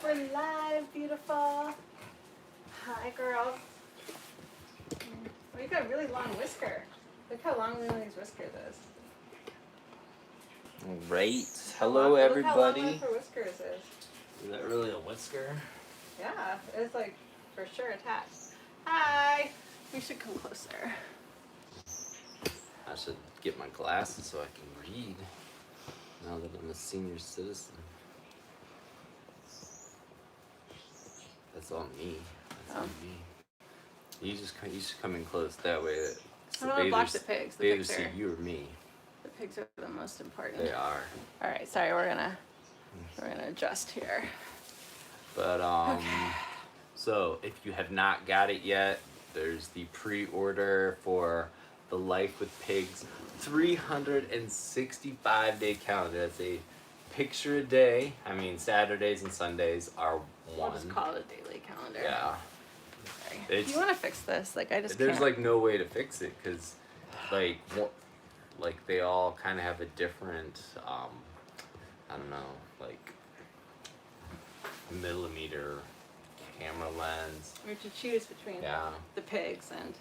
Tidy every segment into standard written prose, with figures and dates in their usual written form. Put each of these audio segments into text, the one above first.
We're live, beautiful. Hi, girls. Oh, you got a really long whisker. Look how long Lily's whiskers is. Right. Hello, everybody. Look how long her whiskers is. Is that really a whisker? Yeah, it's like for sure attached. Hi. We should come closer. I should get my glasses so I can read. Now that I'm a senior citizen. That's all me. That's all me. You should come in close that way. I'm gonna block the pigs. They either see you or me. The pigs are the most important. They are. All right, sorry, we're gonna adjust here. But Okay. So if you have not got it yet, there's the pre-order for the Life with Pigs 365-day calendar. That's a picture a day. I mean, Saturdays and Sundays are one. We'll just call it a daily calendar. Yeah. Sorry. Do you want to fix this? Like, I just There's can't. like no way to fix it because, like they all kind of have a different, I don't know, like millimeter camera lens. We have to choose between the pigs and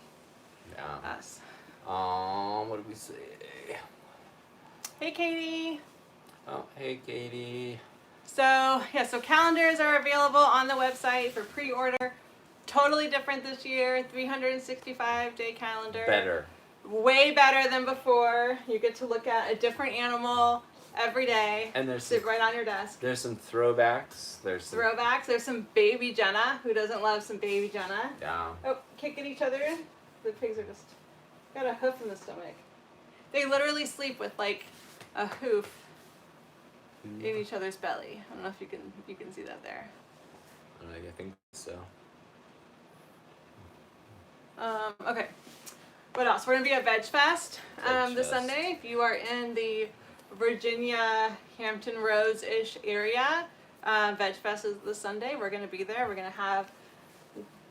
us. What did we say? Hey, Katie. Oh, hey, Katie. So calendars are available on the website for pre-order. Totally different this year. 365-day calendar. Better. Way better than before. You get to look at a different animal every day. And sit right on your desk. There's some throwbacks. There's some baby Jenna. Who doesn't love some baby Jenna? Yeah. Oh, kicking each other in. The pigs are just got a hoof in the stomach. They literally sleep with like a hoof in each other's belly. I don't know if you can see that there. I think so. Okay. What else? We're gonna be at Veg Fest this Sunday. If you are in the Virginia, Hampton Roads-ish area, Veg Fest is this Sunday. We're gonna be there. We're gonna have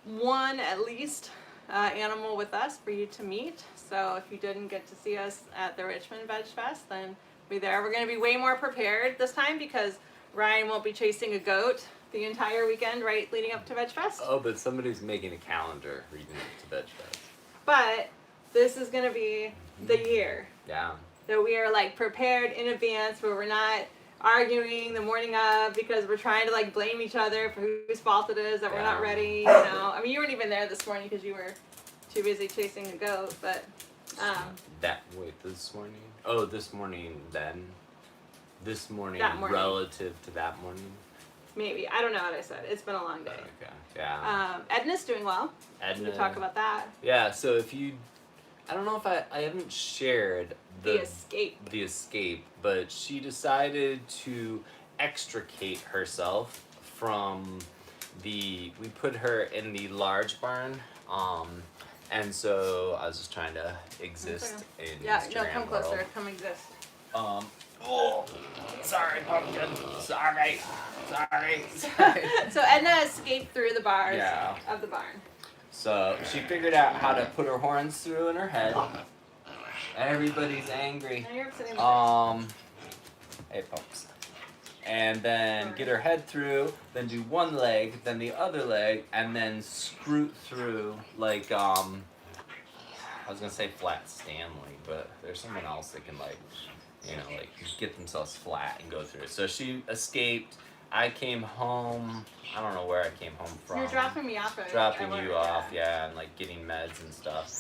one at least animal with us for you to meet. So if you didn't get to see us at the Richmond Veg Fest, then be there. We're gonna be way more prepared this time because Ryan won't be chasing a goat the entire weekend, right, leading up to Veg Fest. Oh, but somebody's making a calendar leading up to Veg Fest. But this is gonna be the year. Yeah. That we are like prepared in advance, where we're not arguing the morning of because we're trying to like blame each other for whose fault it is that we're not ready. You know, I mean, you weren't even there this morning because you were too busy chasing a goat. But this morning? Oh, this morning then. This morning, that morning relative to that morning. Maybe. I don't know what I said. It's been a long day. Okay. Yeah. Edna's doing well. Edna. We can talk about that. Yeah. So if you, I don't know if I haven't shared the escape, but she decided to extricate herself from we put her in the large barn, and so I was just trying to exist in Instagram come world. closer. Come exist. Oh, sorry, pumpkin. Sorry. So Edna escaped through the bars of the barn. So she figured out how to put her horns through in her head. Everybody's angry. Now you're sitting Hey, folks. And then get her head through, then do one leg, then the other leg, and then scroot through like I was gonna say Flat Stanley, but there's someone else that can like get themselves flat and go through it. So she escaped. I came home. I don't know where I came home from. You're dropping me off. Dropping you off, and like getting meds and stuff.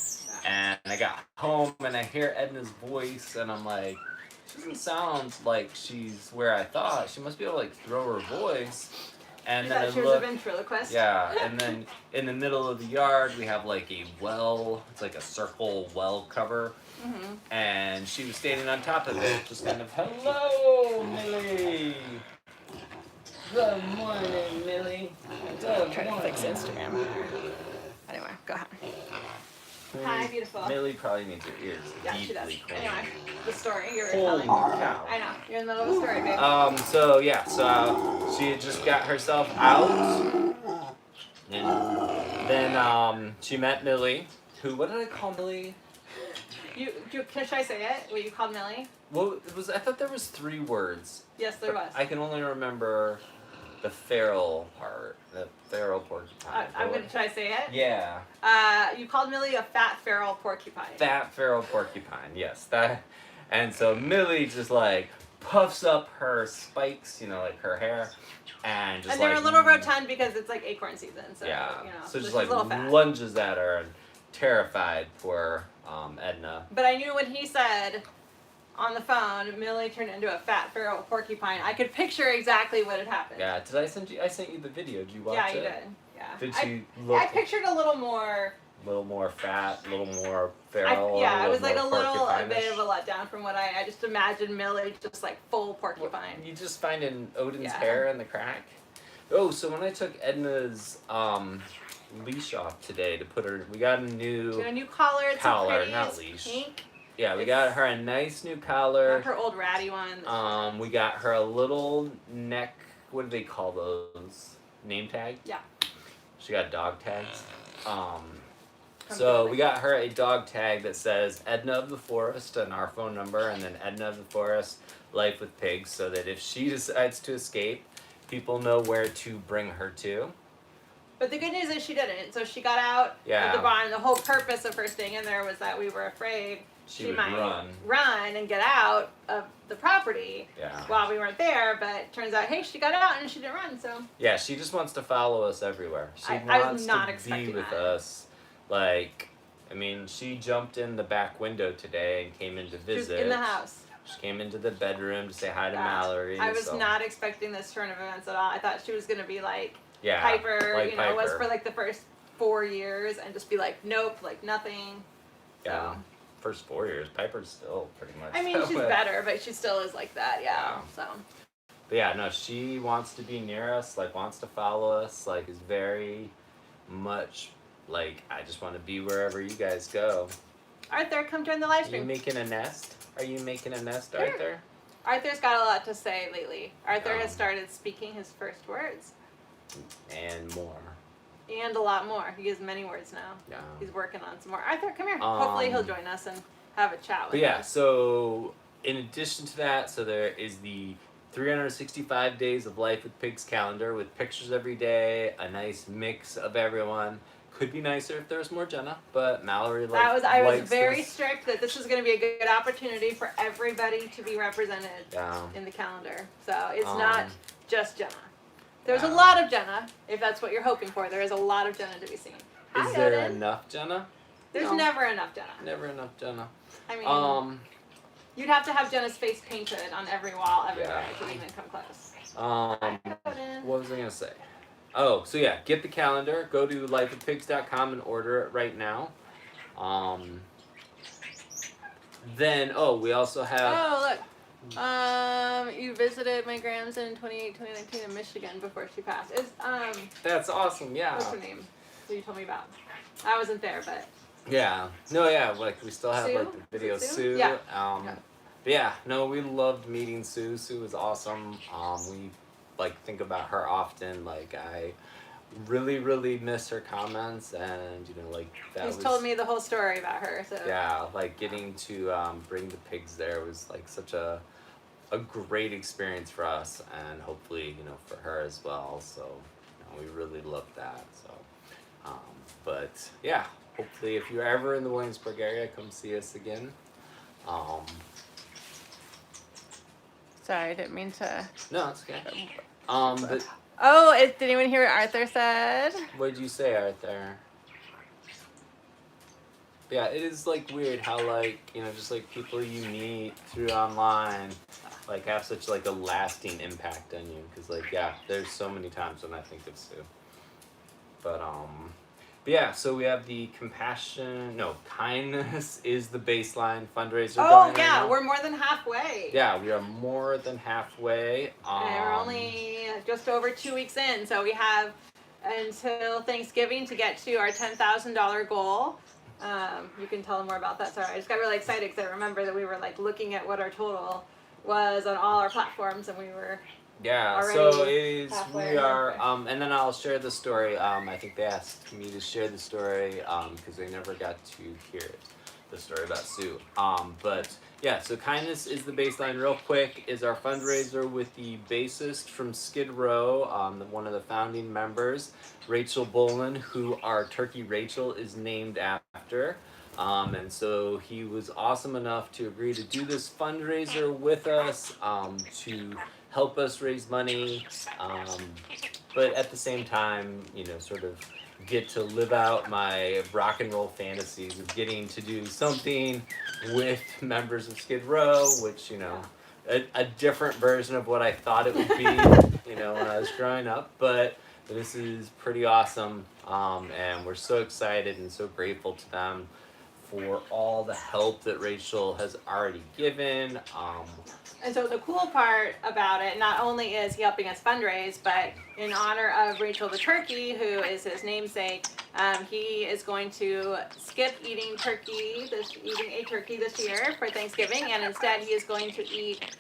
And I got home and I hear Edna's voice and I'm like, she doesn't sound like she's where I thought. She must be able to like throw her voice. And then she was a ventriloquist. Yeah, and then in the middle of the yard we have like a well. It's like a circle well cover. Mm-hmm. And she was standing on top of it, just kind of, hello, Millie. Good morning, Millie. I'm trying to fix Instagram. Anyway, go ahead. Hi, beautiful. Millie probably needs her ears deeply cleaned. Anyway, the story you're telling. Cow. I know. You're in the middle of a story, baby. So she had just got herself out. And then she met Millie, who, what did I call Millie? Should I say it? What you called Millie? Well, I thought there was 3 words. Yes, there was. I can only remember the feral part, the feral porcupine. Should I say it? Yeah. You called Millie a fat feral porcupine. Fat feral porcupine. Yes, that. And so Millie just like puffs up her spikes, you know, like her hair, and just and they're like, a little rotund because it's like acorn season. So yeah. you know, So just she's like a little fat. lunges at her, and terrified poor Edna. But I knew when he said on the phone, Millie turned into a fat feral porcupine. I could picture exactly what had happened. Yeah. Did I send you? I sent you the video. Did you watch it? Yeah, you did. Yeah. Did she look? I pictured a little more. A little more fat, a little more feral. Yeah, it was like a porcupine-ish. bit of a letdown from what I just imagined Millie just like full porcupine. You just finding Odin's Yeah. hair in the crack. Oh, so when I took Edna's leash off today to put her, we got a She new got a new collar. It's collar, so pretty. not It's leash. pink. Yeah, we It's got her a nice new collar. Not her old ratty one. We got her a little neck. What do they call those? Name tag. Yeah. She got dog tags. So we got her a dog tag that says Edna of the Forest and our phone number, and then Edna of the Forest, Life with Pigs, so that if she decides to escape, people know where to bring her to. But the good news is she didn't. So she got out Yeah. of the barn. The whole purpose of her staying in there was that we were afraid She would might run and get out of the property Yeah. while we weren't there. But it turns out, hey, she got out and she didn't run. So Yeah, she just wants to follow us everywhere. She I was wants not to be expecting with that. us. Like, I mean, she jumped in the back window today and came in to she was visit. in the house. She came into the bedroom to say hi to Yeah. Mallory. I was so- not expecting this turn of events at all. I thought she was going to be like Yeah, Piper, like you know, was Piper. for like the first 4 years and just be like, nope, like nothing. Yeah. So. First 4 years. Piper's still pretty much. I mean, that she's way. better, but she still is like that, yeah. So. But yeah, no, she wants to be near us, like wants to follow us, like is very much like, I just want to be wherever you guys go. Arthur, come join the live Are you stream. making a nest? Are you making a nest, Sure. Arthur? Arthur's got a lot to say lately. Arthur Oh. has started speaking his first words. And more. And a lot more. He has many words now. Yeah. He's working on some more. Arthur, come here. Hopefully he'll join us and have a chat with But yeah, us. so in addition to that, so there is the 365 Days of Life with Pigs calendar with pictures every day, a nice mix of everyone. Could be nicer if there was more Jenna, but Mallory likes I was very this. strict that this was going to be a good opportunity for everybody to be represented Yeah. in the calendar. So it's not just Jenna. There's a Yeah. lot of Jenna, if that's what you're hoping for. There is a lot of Jenna to be seen. Hi, Is there Odin. enough Jenna? There's No. never enough Jenna. Never enough Jenna. I mean, you'd have to have Jenna's face painted on every wall everywhere Yeah. to even come close. What was I gonna say? Oh, so yeah, get the calendar. Go to lifeofpigs.com and order it right now. Then we also have. Oh, look. You visited my grams in 2019 in Michigan before she passed. That's awesome. Yeah. What's her name? Who you told me about? I wasn't there, but Yeah. No. Yeah. Like we still have Sue? like the video Is it Sue? Sue. Yeah. But yeah. No, we loved meeting Sue. Sue was awesome. We like think about her often. Like I really, really miss her comments, and you know, like that he's was. told me the whole story about her. So Yeah, like getting to bring the pigs there was like such a great experience for us, and hopefully, you know, for her as well. So, you know, we really loved that. So, but yeah, hopefully, if you're ever in the Williamsburg area, come see us again. sorry, I didn't mean to. No, it's okay. But Oh, did anyone hear what Arthur said? what did you say, Arthur? Yeah, it is like weird how like, you know, just like people you meet through online like have such like a lasting impact on you, because like yeah, there's so many times when I think of Sue. But yeah, so we have the kindness is the baseline fundraiser Oh going right yeah, now. we're more than halfway. Yeah, we are more than halfway. And we're only just over 2 weeks in, so we have until Thanksgiving to get to our $10,000 goal. You can tell them more about that. Sorry, I just got really excited because I remember that we were like looking at what our total was on all our platforms, and we were Yeah, already so it is, halfway we are, halfway. and then I'll share the story. I think they asked me to share the story because they never got to hear it, the story about Sue. But Yeah, so Kindness is the baseline. Real quick, is our fundraiser with the bassist from Skid Row, one of the founding members, Rachel Bolin, who our turkey Rachel is named after. And so he was awesome enough to agree to do this fundraiser with us to help us raise money, but at the same time, sort of get to live out my rock and roll fantasies of getting to do something with members of Skid Row, which, a different version of what I thought it would be, when I was growing up. But this is pretty awesome, and we're so excited and so grateful to them for all the help that Rachel has already given. And so the cool part about it, not only is he helping us fundraise, but in honor of Rachel the turkey, who is his namesake, he is going to skip eating a turkey this year for Thanksgiving, and instead he is going to eat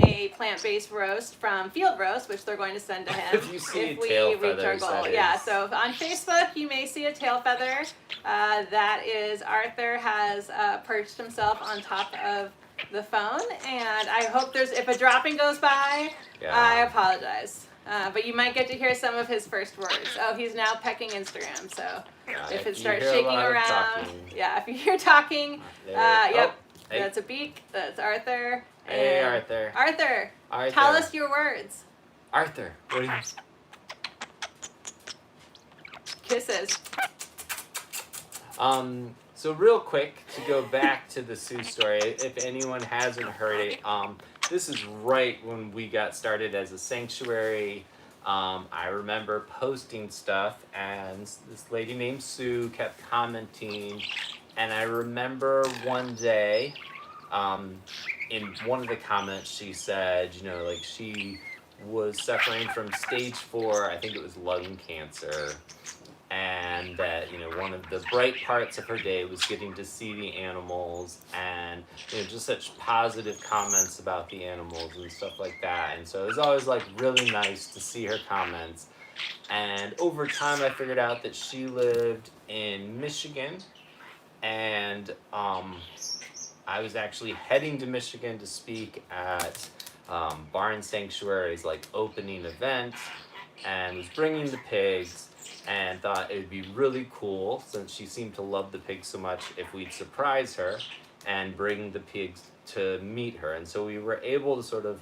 a plant-based roast from Field Roast, which they're going to send to him If you see if a we tail reach our feathers, goal. that Yeah, is- so on Facebook you may see a tail feather. That is Arthur has perched himself on top of the phone, and I hope if a dropping goes by, Yeah. I apologize. But you might get to hear some of his first words. Oh, he's now pecking Instagram, so if it you starts hear a shaking lot of around, talking. yeah, if you hear talking, There- yep, hey. that's a beak, that's Arthur. Hey, and Arthur. Arthur, Arthur. tell us your words. Arthur, what do you... Kisses. So real quick, to go back to the Sue story, if anyone hasn't heard it, this is right when we got started as a sanctuary. I remember posting stuff, and this lady named Sue kept commenting, and I remember one day, in one of the comments she said, she was suffering from stage 4, I think it was lung cancer, and that one of the bright parts of her day was getting to see the animals, and just such positive comments about the animals and stuff like that. And so it was always like really nice to see her comments. And over time I figured out that she lived in Michigan, and I was actually heading to Michigan to speak at Barn Sanctuary's opening event, and was bringing the pigs, and thought it would be really cool, since she seemed to love the pigs so much, if we'd surprise her and bring the pigs to meet her. And so we were able to sort of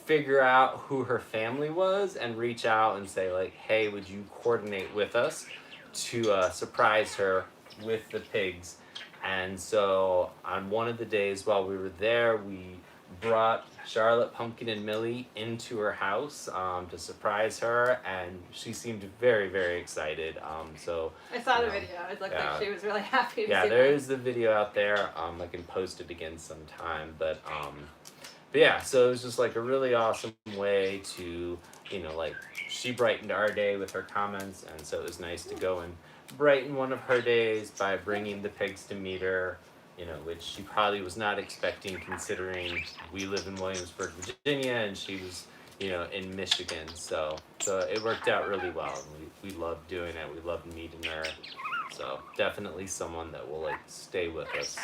figure out who her family was and reach out and say hey, would you coordinate with us to surprise her with the pigs. And so on one of the days while we were there, we brought Charlotte, Pumpkin, and Millie into her house to surprise her, and she seemed very, very excited. So I saw the video. It looked like she was really happy to see there them. is the video out there. I can post it again sometime. But yeah, so it was just a really awesome way to, she brightened our day with her comments, and so it was nice to go and brighten one of her days by bringing the pigs to meet her, which she probably was not expecting, considering we live in Williamsburg, Virginia, and she was, in Michigan. So it worked out really well, and we loved doing it. We loved meeting her. So definitely someone that will stay with us.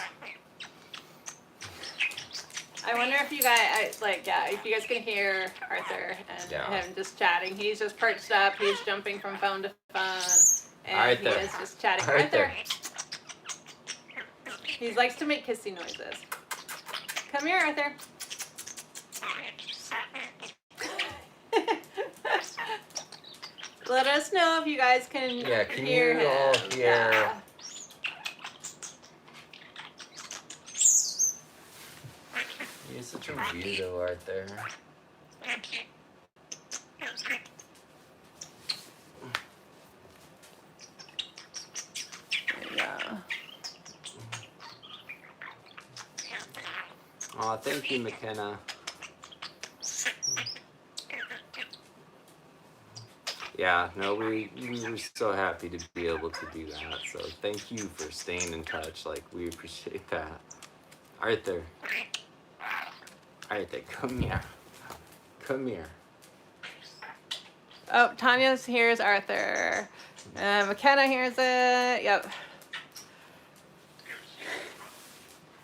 I wonder if you guys, if you guys can hear Arthur and him just chatting. He's just perched up. He's jumping from phone to phone. And he is just chatting. Arthur. He likes to make kissy noises. Come here, Arthur. Let us know if you guys can hear him. All hear? Yeah. You're such a weirdo, Arthur. Aw, thank you, McKenna. Yeah, no, we were so happy to be able to do that. So thank you for staying in touch. We appreciate that. Arthur. Arthur, come here. Come here. Oh, Tanya hears Arthur. McKenna hears it. Yep.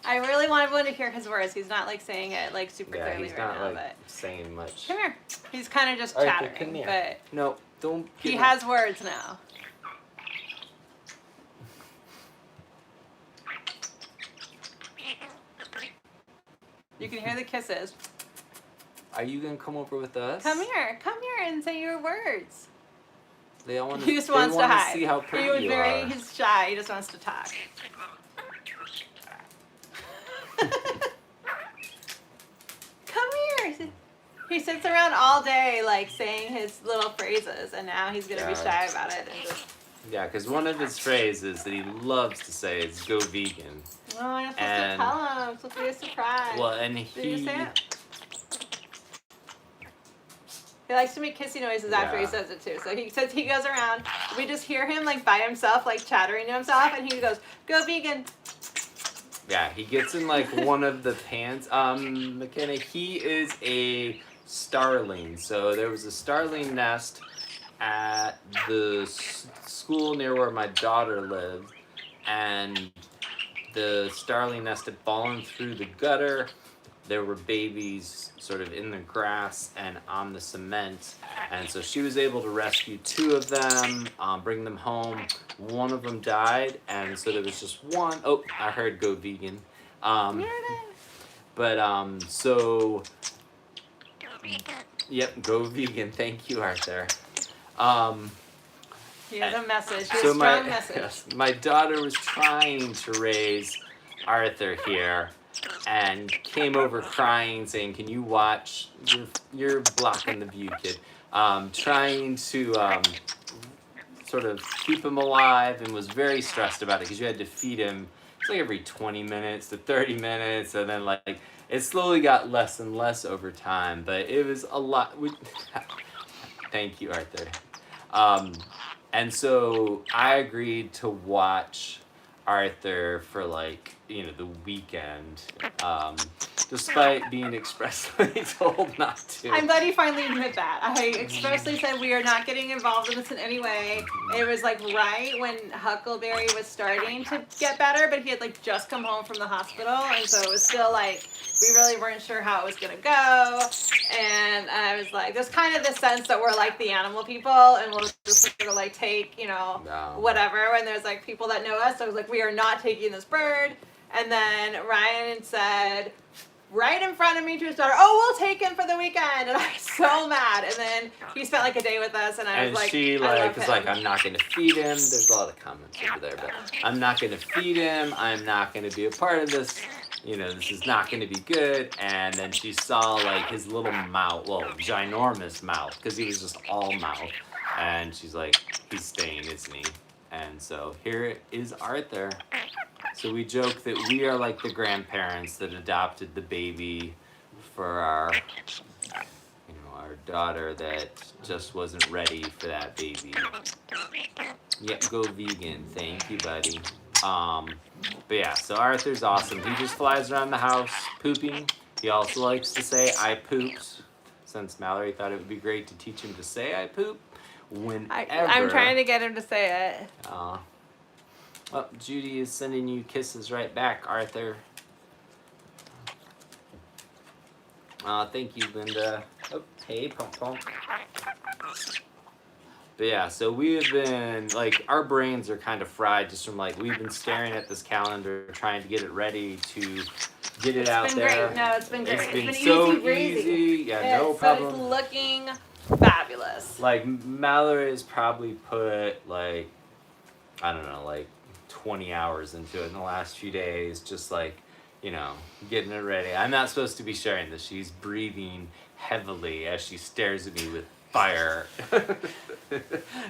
I really want everyone to hear his words. He's not like saying it like super Yeah, clearly he's right not now, like but saying much. come here. He's kind of just Arthur, chattering, come here. but No, don't. he get has words now. You can hear the kisses. Are you gonna come over with us? Come here and say your words. They all want to. He just wants to hide. See how pretty He was you very. are. He's shy. He just wants to talk. Come here. He sits around all day, like saying his little phrases, and now he's gonna be shy about it and just. Yeah, because one of his phrases that he loves to say is "go vegan." Oh, you're supposed to tell him. It's supposed to be a surprise. Well, and Did you say it? He likes to make kissy noises after he says it too. So he says he goes around. We just hear him like by himself, like chattering to himself, and he goes, "Go vegan." Yeah, he gets in like one of the pants. McKenna, he is a starling. So there was a starling nest at the school near where my daughter lived, and the starling nest had fallen through the gutter. There were babies sort of in the grass and on the cement, and so she was able to rescue 2 of them, bring them home. One of them died, and so there was just one. Oh, I heard "go vegan." So yep, go vegan. Thank you, Arthur. He has a message. He has a strong message. Yes, my daughter was trying to raise Arthur here, and came over crying, saying, "Can you watch? You're blocking the view, kid." Trying to sort of keep him alive, and was very stressed about it because you had to feed him. It's like every 20 minutes to 30 minutes, and then like it slowly got less and less over time. But it was a lot. Thank you, Arthur. And so I agreed to watch Arthur for like, the weekend, despite being expressly told not to. I'm glad you finally admit that. I expressly said we are not getting involved in this in any way. It was like right when Huckleberry was starting to get better, but he had like just come home from the hospital, and so it was still like we really weren't sure how it was gonna go. And I was like, there's kind of this sense that we're like the animal people, and we'll just sort of like take, whatever. And there's like people that know us. So I was like, we are not taking this bird. And then Ryan said, right in front of me to his daughter, "Oh, we'll take him for the weekend." And I was so mad. And then he spent like a day with us, and I was like, she I love is him. like, "I'm not going to feed him." There's a lot of comments over there, but I'm not going to feed him. I'm not going to be a part of this. This is not going to be good. And then she saw like his little mouth, well, ginormous mouth, because he was just all mouth. And she's like, "He's staying, isn't he?" And so here is Arthur. So we joke that we are like the grandparents that adopted the baby for our daughter that just wasn't ready for that baby. Yep, go vegan. Thank you, buddy. But yeah, so Arthur's awesome. He just flies around the house pooping. He also likes to say, "I pooped," since Mallory thought it would be great to teach him to say "I poop" whenever. I'm trying to get him to say it. Oh, Judy is sending you kisses right back, Arthur. Thank you, Linda. Oh, hey, Pump Pump. But yeah, so we have been, like, our brains are kind of fried just from, like, we've been staring at this calendar, trying to get it ready to get it out there. Great. No, it's been great. It's been so easy breezy. Yeah, no problem. So it's looking fabulous. Like, Mallory has probably put, like, I don't know, like, 20 hours into it in the last few days, just like, getting it ready. I'm not supposed to be sharing this. She's breathing heavily as she stares at me with fire.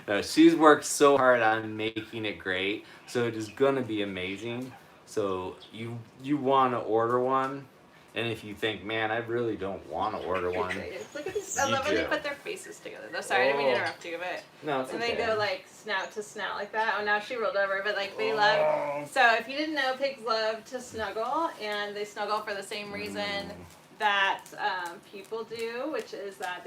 No, she's worked so hard on making it great, so it is gonna be amazing. So you want to order one, and if you think, "Man, I really don't want to order one," look at these. I love when they put their faces together. Though, sorry, I didn't mean to interrupt you, but no, it's and okay. they go like snout to snout like that. Oh, now she rolled over, but like they love. So if you didn't know, pigs love to snuggle, and they snuggle for the same reason that people do, which is that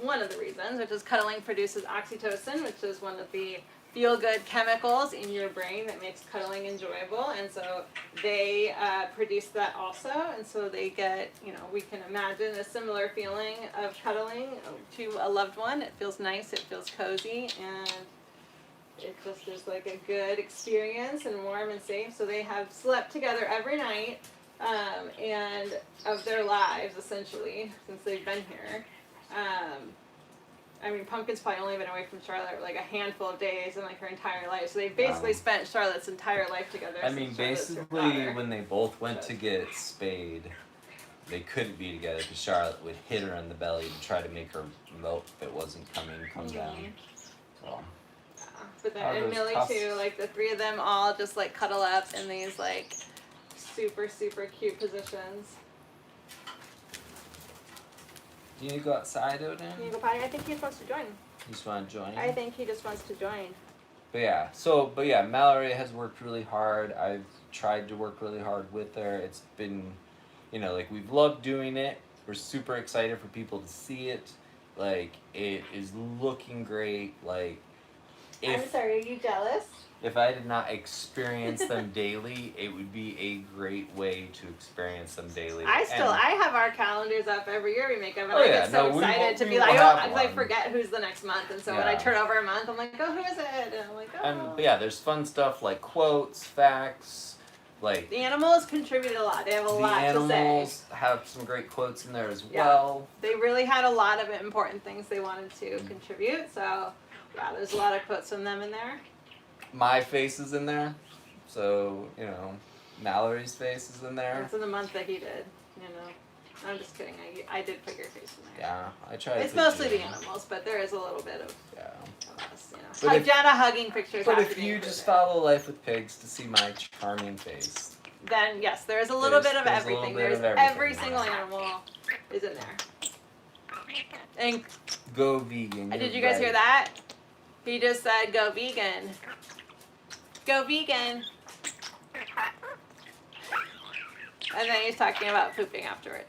one of the reasons, which is cuddling produces oxytocin, which is one of the feel-good chemicals in your brain that makes cuddling enjoyable, and so they produce that also, and so they get, we can imagine a similar feeling of cuddling to a loved one. It feels nice, it feels cozy, and it just is like a good experience and warm and safe. So they have slept together every night, and of their lives, essentially, since they've been here. Pumpkin's probably only been away from Charlotte like a handful of days in like her entire life. So they basically spent Charlotte's entire life together. Basically, when they both went to get spayed, they couldn't be together because Charlotte would hit her in the belly to try to make her milk that wasn't come down. So. But then, and Millie too, like the three of them all just like cuddle up in these like super, super cute positions. Do you need to go outside, Odin? You go potty? I think he just wants to join. You just want to join? I think he just wants to join. But yeah, Mallory has worked really hard. I've tried to work really hard with her. It's been, we've loved doing it. We're super excited for people to see it. Like, it is looking great. Like, I'm sorry, are you jealous? If I did not experience them daily, it would be a great way to experience them daily. I have our calendars up every year we make them, and I get excited to be like, I forget who's the next month, and so when I turn over a month, I'm like, oh, who is it? And I'm like, oh. But yeah, there's fun stuff like quotes, facts, like... The animals contribute a lot. They have a lot to say. The animals have some great quotes in there as well. They really had a lot of important things they wanted to contribute, so yeah, there's a lot of quotes from them in there. My face is in there, so, Mallory's face is in there. It's in the month that he did, I'm just kidding, I did put your face in there. Yeah, I tried. It's mostly the animals, but there is a little bit of us, But Jenna hugging pictures. But if you just follow Life with Pigs to see my charming face, then yes, there's a little bit of everything. Every single animal is in there. And go vegan. Did you guys hear that? He just said, go vegan. Go vegan. And then he's talking about pooping afterwards.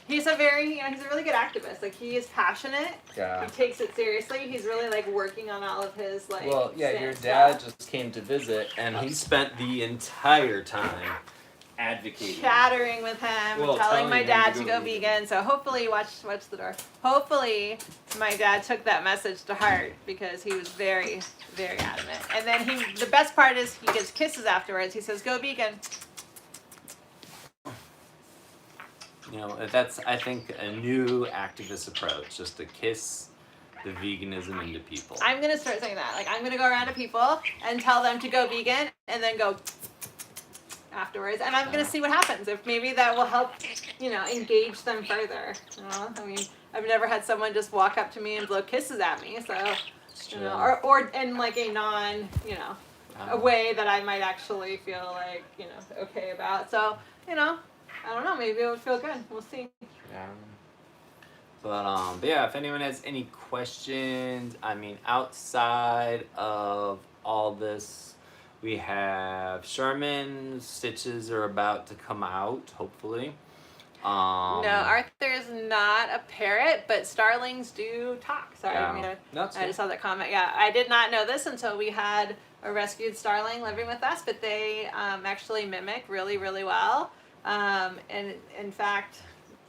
He's a really good activist. Like, he is passionate. Yeah. He takes it seriously. He's really, like, working on all of his, like, well, yeah, your dad just came to visit, and he spent the entire time advocating. Chattering with him, telling my dad to go vegan. So hopefully, watch the door. Hopefully, my dad took that message to heart because he was very, very adamant. And then the best part is he gives kisses afterwards. He says, go vegan. That's, I think, a new activist approach, just to kiss the veganism into people. I'm going to start saying that. Like, I'm going to go around to people and tell them to go vegan and then go afterwards, and I'm going to see what happens. If maybe that will help, engage them further. I've never had someone just walk up to me and blow kisses at me, so, or in like a non, a way that I might actually feel like, okay about. So, I don't know, maybe it would feel good. We'll see. Yeah. But yeah, if anyone has any questions, outside of all this, we have Sherman. Stitches are about to come out, hopefully. No, Arthur is not a parrot, but starlings do talk. Sorry, I just saw that comment. Yeah, I did not know this until we had a rescued starling living with us, but they actually mimic really, really well. And in fact,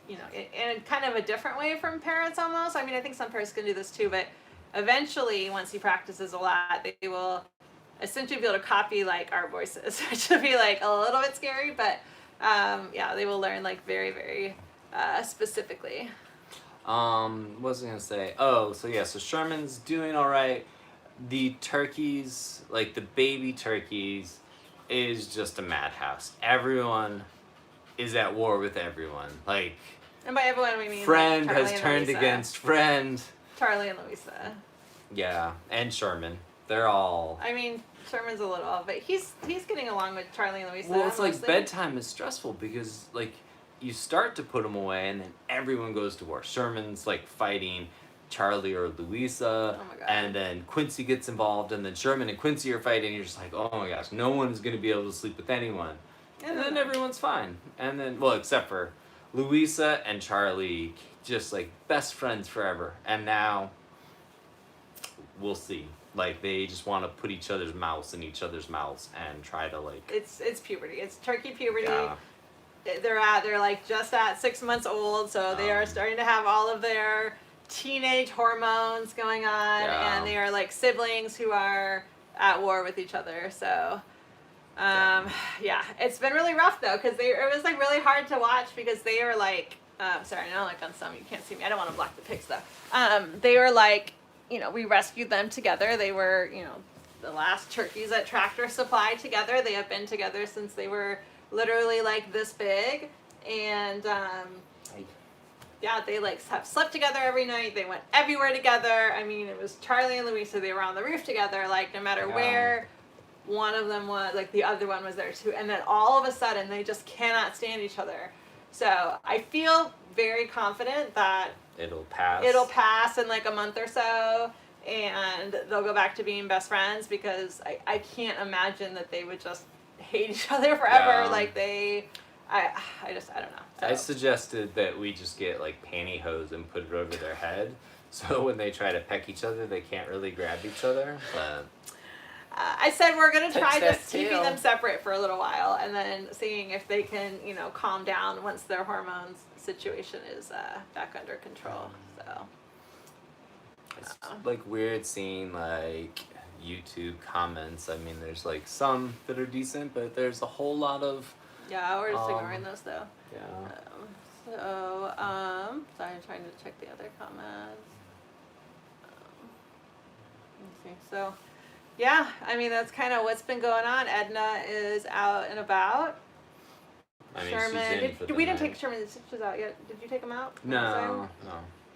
in kind of a different way from parrots almost. I think some parrots can do this too, but eventually, once he practices a lot, they will essentially be able to copy like our voices, which would be like a little bit scary, but they will learn like very, very specifically. What was I gonna say? Oh, so Sherman's doing all right. The turkeys, like the baby turkeys, is just a madhouse. Everyone is at war with everyone. Like, and by everyone we mean friend like has turned against friend. Charlie and Louisa. Yeah, and Sherman. They're all. Sherman's a little, but he's getting along with Charlie and Louisa. Well, it's like bedtime is stressful because like you start to put them away and then everyone goes to war. Sherman's like fighting Charlie or Louisa, and then Quincy gets involved, and then Sherman and Quincy are fighting. And you're just like, oh my gosh, no one's gonna be able to sleep with anyone. And then everyone's fine. And then, except for Louisa and Charlie, just like best friends forever. And now we'll see. Like they just want to put each other's mouths in each other's mouths and try to like. It's puberty. It's turkey puberty. Yeah. They're like just at 6 months old, so they are starting to have all of their teenage hormones going on, and they are like siblings who are at war with each other. So yeah, it's been really rough though, because it was like really hard to watch because they were like sorry, I know like on some you can't see me, I don't want to block the pics though. They were like, you know, we rescued them together. They were, you know, the last turkeys at Tractor Supply together. They have been together since they were literally like this big, and yeah, they like have slept together every night. They went everywhere together. I mean, it was Charlie and Louisa. They were on the roof together, like no matter where one of them was, like the other one was there too. And then all of a sudden, they just cannot stand each other. So I feel very confident that it'll pass. It'll pass in like a month or so, and they'll go back to being best friends, because I can't imagine that they would just hate each other forever. Yeah. Like I don't know. So. I suggested that we just get like pantyhose and put it over their head, so when they try to peck each other, they can't really grab each other. But I said we're gonna try that just keeping them separate for a little while, and then seeing if they can, you know, calm down once their hormones situation is back under control. So it's like weird seeing like YouTube comments. I mean, there's like some that are decent, but there's a whole lot of yeah, we're just ignoring those though. Yeah. Sorry, I'm trying to check the other comments. Let me see. So, yeah, I mean, that's kind of what's been going on. Edna is out and about. I mean, Sherman, she's in we didn't take Sherman's stitches out yet. Did you take them out? No,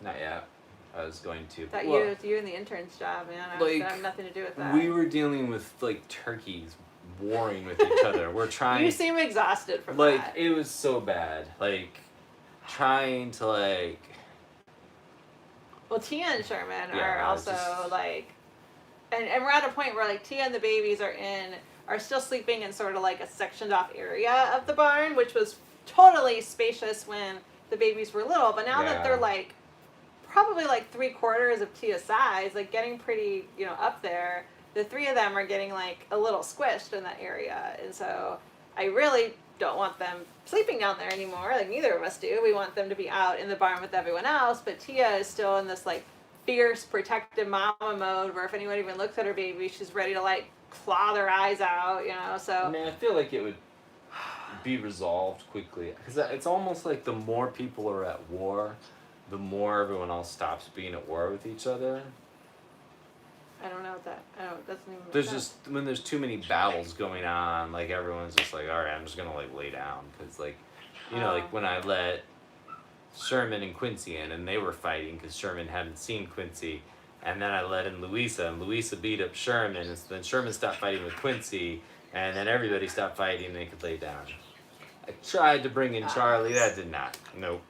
not yet. I was going to. That you and the intern's job, man. I have nothing to do with that. We were dealing with like turkeys warring with each other. We're trying. You seem exhausted from like, that. It was so bad. Like, trying to like. Well, Tia and Sherman are also like, and we're at a point where like Tia and the babies are still sleeping in sort of like a sectioned off area of the barn, which was totally spacious when the babies were little. But now that they're like probably like 3/4 of Tia's size, like getting pretty, you know, up there, the three of them are getting like a little squished in that area. And so I really don't want them sleeping down there anymore. Like neither of us do. We want them to be out in the barn with everyone else. But Tia is still in this like fierce protective mama mode where if anyone even looks at her baby, she's ready to like claw their eyes out, you know. So I mean, I feel like it would be resolved quickly, because it's almost like the more people are at war, the more everyone else stops being at war with each other. I don't know what that. I don't. Doesn't even. There's just when there's too many battles going on, like everyone's just like, all right, I'm just gonna like lay down, because like, you know, like when I let Sherman and Quincy in, and they were fighting because Sherman hadn't seen Quincy. And then I let in Louisa, and Louisa beat up Sherman, and then Sherman stopped fighting with Quincy, and then everybody stopped fighting and they could lay down. I tried to bring in Charlie, that did not. Nope.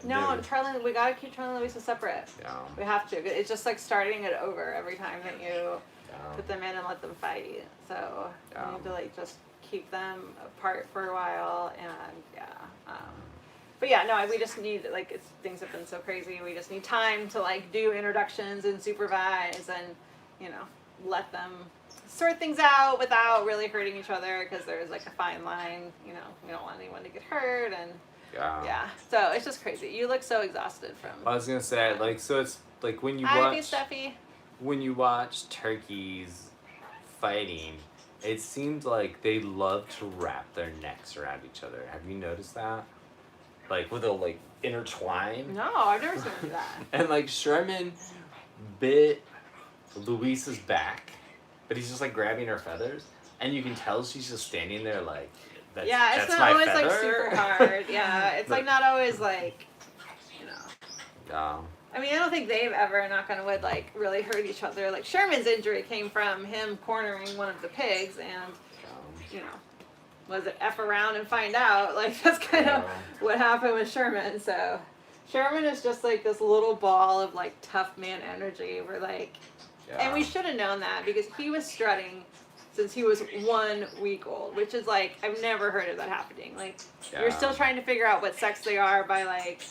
No, Charlie, we gotta keep Charlie and Louisa separate. Yeah. We have to. It's just like starting it over every time that you put them in and let them fight. So you need to like just keep them apart for a while, and but yeah, no, we just need, like, things have been so crazy. We just need time to, like, do introductions and supervise and, you know, let them sort things out without really hurting each other, because there's, like, a fine line. You know, we don't want anyone to get hurt, and, so it's just crazy. You look so exhausted from... I was going to say, like, so it's, like, when you watch turkeys fighting, it seems like they love to wrap their necks around each other. Have you noticed that? Like, where they'll, like, intertwine. No, I've never seen that. And, like, Sherman bit Louisa's back, but he's just, like, grabbing her feathers. And you can tell she's just standing there, like, that's it's not my always, feather. like, super hard. Yeah, it's, like, not always, like, you know. I mean, I don't think they've ever, knock on wood, like, really hurt each other. Like, Sherman's injury came from him cornering one of the pigs, and, you know. Was it F around and find out? Like, that's kind of what happened with Sherman. So, Sherman is just like this little ball of like tough man energy. We're like, and we should have known that because he was strutting since he was 1 week old, which is like, I've never heard of that happening. Like, you're still trying to figure out what sex they are by like,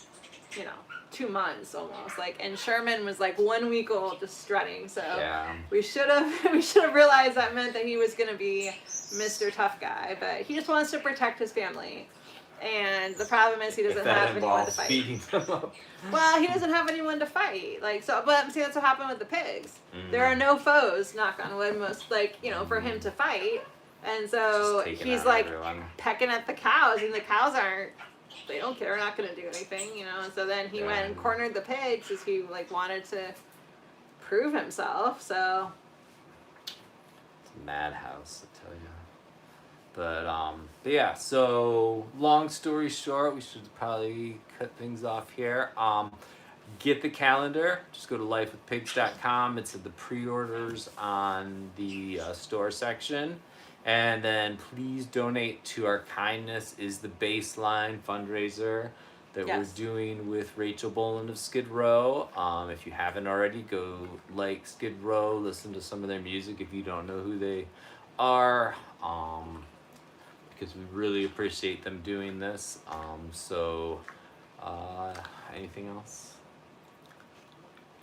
you know, 2 months almost. Like, and Sherman was like 1 week old, just strutting. So Yeah. we should have realized that meant that he was gonna be Mr. Tough Guy, but he just wants to protect his family. And the problem is he doesn't have anyone to fight. Beating them up. Well, he doesn't have anyone to fight. Like, so, but see, that's what happened with the pigs. Mm. There are no foes, knock on wood, most, like, you know, for him to fight. And so he's like pecking at the cows, and the cows they don't care, not gonna do anything, you know. And so then he went and cornered the pigs because he like wanted to prove himself. So it's a madhouse, I tell you. But yeah, so long story short, we should probably cut things off here. Get the calendar. Just go to lifewithpigs.com. It's at the pre-orders on the store section. And then please donate to our Kindness is the Baseline fundraiser that we're doing with Rachel Boland of Skid Row. If you haven't already, go like Skid Row, listen to some of their music if you don't know who they are. Because we really appreciate them doing this. Anything else?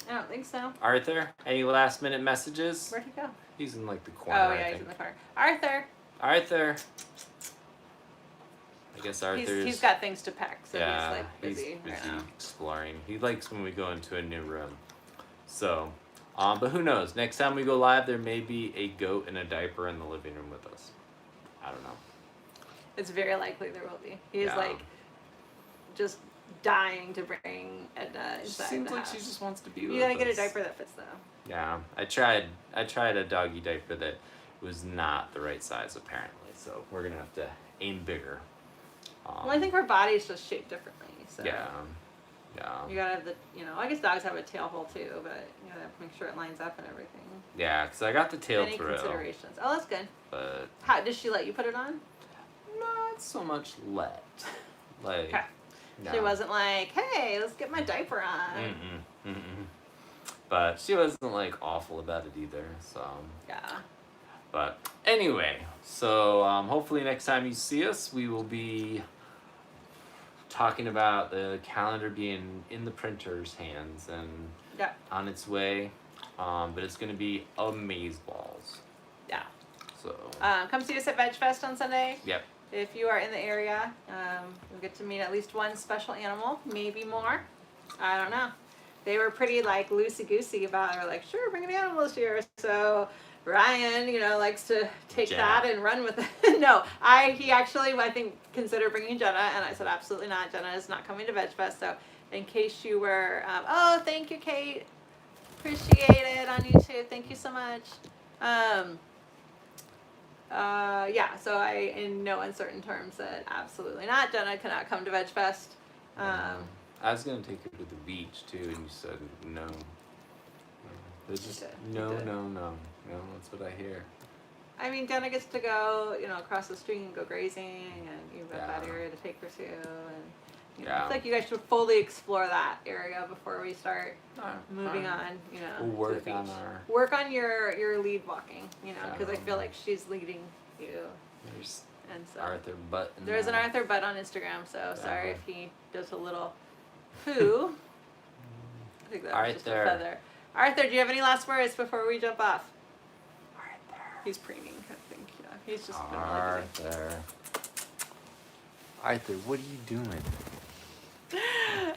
I don't think so. Arthur, any last minute messages? Where'd he go? He's in like the corner. Oh yeah, he's in the corner. Arthur. Arthur. I guess Arthur's... He's got things to pack, so yeah, he's like busy right now. Exploring. He likes when we go into a new room. So, but who knows? Next time we go live, there may be a goat in a diaper in the living room with us. I don't know. It's very likely there will be. He's like just dying to bring Edna inside Seems the like house. she just wants to be with us. You gotta get a diaper that fits though. Yeah, I tried a doggy diaper that was not the right size apparently, so we're gonna have to aim bigger. Well, I think her body's just shaped differently, so. Yeah. You gotta have the, I guess dogs have a tail hole too, but you gotta make sure it lines up and everything. Yeah, because I got the tail Many through. considerations. Oh, that's good. But How did she let you put it on? not so much let. Like. Okay. No. She wasn't like, hey, let's get my diaper on. But she wasn't like awful about it either. So. Yeah. But anyway, so hopefully next time you see us, we will be talking about the calendar being in the printer's hands and on its way. But it's going to be amazeballs. Yeah. So. Come see us at Veg Fest on Sunday. Yep. If you are in the area, you'll get to meet at least one special animal, maybe more. I don't know. They were pretty like loosey-goosey about it. They were like, sure, bring an animal this year. So Ryan, likes to take that and run with it. No, he actually, I think, considered bringing Jenna, and I said, absolutely not. Jenna is not coming to Veg Fest. So in case you were, oh, thank you, Kate. Appreciate it on YouTube. Thank you so much. So I, in no uncertain terms, said absolutely not. Jenna cannot come to Veg Fest. I was going to take her to the beach, too, and you said no. There's just no, that's what I hear. I mean, Jenna gets to go, across the street and go grazing, and you've got that area to take her to, and it's like you guys should fully explore that area before we start moving on, We'll work to the beach. on Work on your lead walking, because I feel like she's leading you. There's and so Arthur Butt. There's an Arthur Butt on Instagram, so sorry if he does a little poo. I think that was just a feather. Arthur, do you have any last words before we jump off? Arthur. He's preening, I think. Yeah, he's just been really busy. Arthur, what are you doing?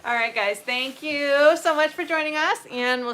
All right, guys. Thank you so much for joining us, and we'll